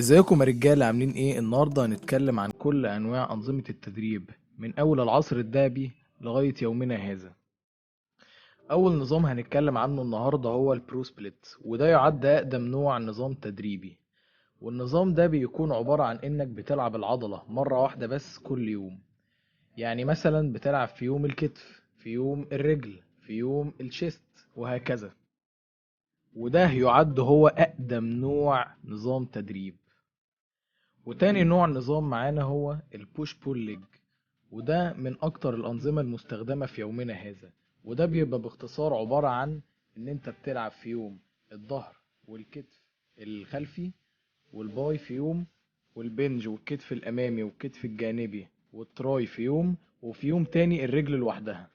ازيكم يا رجاله؟ عاملين ايه؟ النهارده هنتكلم عن كل انواع انظمه التدريب من اول العصر الذهبي لغايه يومنا هذا. اول نظام هنتكلم عنه النهارده هو البرو سبليت، وده يعد اقدم نوع نظام تدريبي. والنظام ده بيكون عباره عن انك بتلعب العضله مره واحده بس كل يوم. يعني مثلا بتلعب في يوم الكتف، في يوم الرجل، في يوم الشيست، وهكذا. وده يعد هو اقدم نوع نظام تدريب. وتاني نوع نظام معانا هو البوش بول ليج، وده من اكتر الانظمة المستخدمة في يومنا هذا. وده بيبقى باختصار عبارة عن ان انت بتلعب في يوم الظهر والكتف الخلفي والباي في يوم، والبنج والكتف الامامي والكتف الجانبي والتراي في يوم، وفي يوم تاني الرجل لوحدها.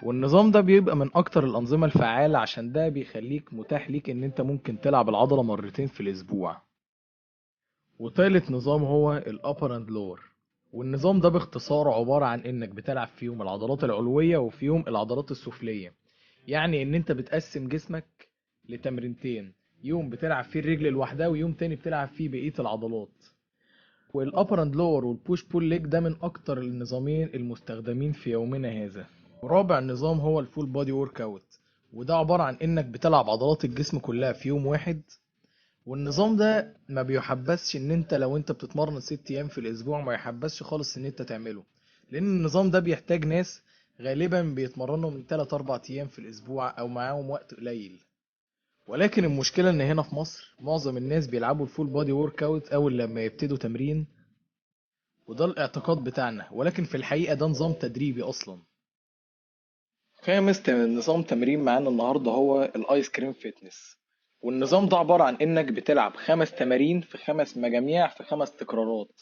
والنظام ده بيبقى من اكتر الانظمة الفعالة عشان ده بيخليك متاح ليك ان انت ممكن تلعب العضلة مرتين في الاسبوع. وتالت نظام هو الابر اند لور، والنظام ده باختصار عبارة عن انك بتلعب في يوم العضلات العلوية وفي يوم العضلات السفلية. يعني ان انت بتقسم جسمك لتمرينتين، يوم بتلعب فيه الرجل لوحدها ويوم تاني بتلعب فيه بقية العضلات. والابر اند لور والبوش بول ليج ده من اكتر النظامين المستخدمين في يومنا هذا. ورابع نظام هو الفول بودي ورك اوت، وده عبارة عن انك بتلعب عضلات الجسم كلها في يوم واحد. والنظام ده ما بيحبسش ان انت لو انت بتتمرن 6 ايام في الاسبوع، ما يحبسش خالص ان انت تعمله. لان النظام ده بيحتاج ناس غالبا بيتمرنوا من 3 4 ايام في الاسبوع او معاهم وقت قليل. ولكن المشكلة ان هنا في مصر معظم الناس بيلعبوا الفول بودي ورك اوت اول لما يبتدوا تمرين. وده الاعتقاد بتاعنا، ولكن في الحقيقة ده نظام تدريبي اصلا. خامس نظام تمرين معانا النهارده هو الايس كريم فيتنس. والنظام ده عبارة عن انك بتلعب 5 تمارين في 5 مجاميع في 5 تكرارات.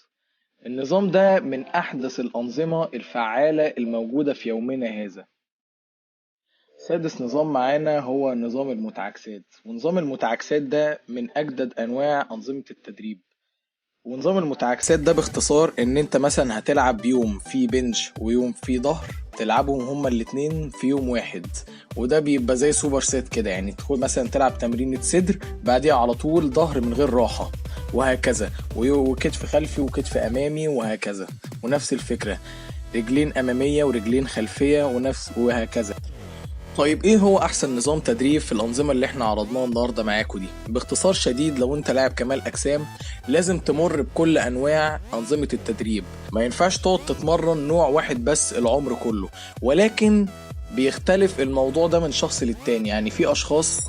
النظام ده من احدث الانظمة الفعالة الموجودة في يومنا هذا. سادس نظام معانا هو نظام المتعاكسات، ونظام المتعاكسات ده من اجدد انواع انظمة التدريب. ونظام المتعاكسات ده باختصار ان انت مثلا هتلعب يوم فيه بنج ويوم فيه ظهر، تلعبهم هما الاتنين في يوم واحد. وده بيبقى زي سوبر سيت كده، يعني تدخل مثلا تلعب تمرينة صدر بعديها على طول ظهر من غير راحة، وهكذا. وكتف خلفي وكتف امامي وهكذا. ونفس الفكرة، رجلين امامية ورجلين خلفية وهكذا. طيب ايه هو احسن نظام تدريب في الانظمة اللي احنا عرضناها النهاردة معاكم دي؟ باختصار شديد، لو انت لاعب كمال اجسام لازم تمر بكل انواع انظمة التدريب. ما ينفعش تقعد تتمرن نوع واحد بس العمر كله. ولكن بيختلف الموضوع ده من شخص للتاني. يعني في اشخاص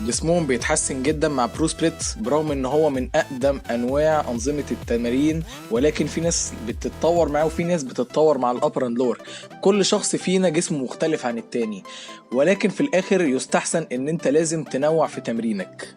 جسمهم بيتحسن جدا مع برو سبليت برغم ان هو من اقدم انواع انظمة التمارين، ولكن في ناس بتتطور معاه وفي ناس بتتطور مع الابر اند لور. كل شخص فينا جسمه مختلف عن التاني، ولكن في الاخر يستحسن ان انت لازم تنوع في تمرينك.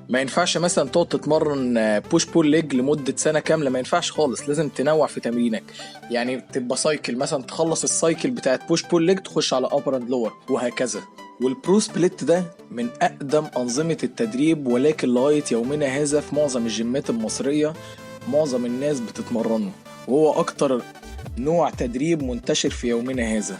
ما ينفعش مثلا تقعد تتمرن بوش بول ليج لمدة سنة كاملة، ما ينفعش خالص، لازم تنوع في تمرينك. يعني تبقى سايكل، مثلا تخلص السايكل بتاعت بوش بول ليج تخش على ابر اند لور وهكذا. والبرو سبليت ده من اقدم انظمة التدريب، ولكن لغاية يومنا هذا في معظم الجيمات المصرية معظم الناس بتتمرنه، وهو اكتر نوع تدريب منتشر في يومنا هذا.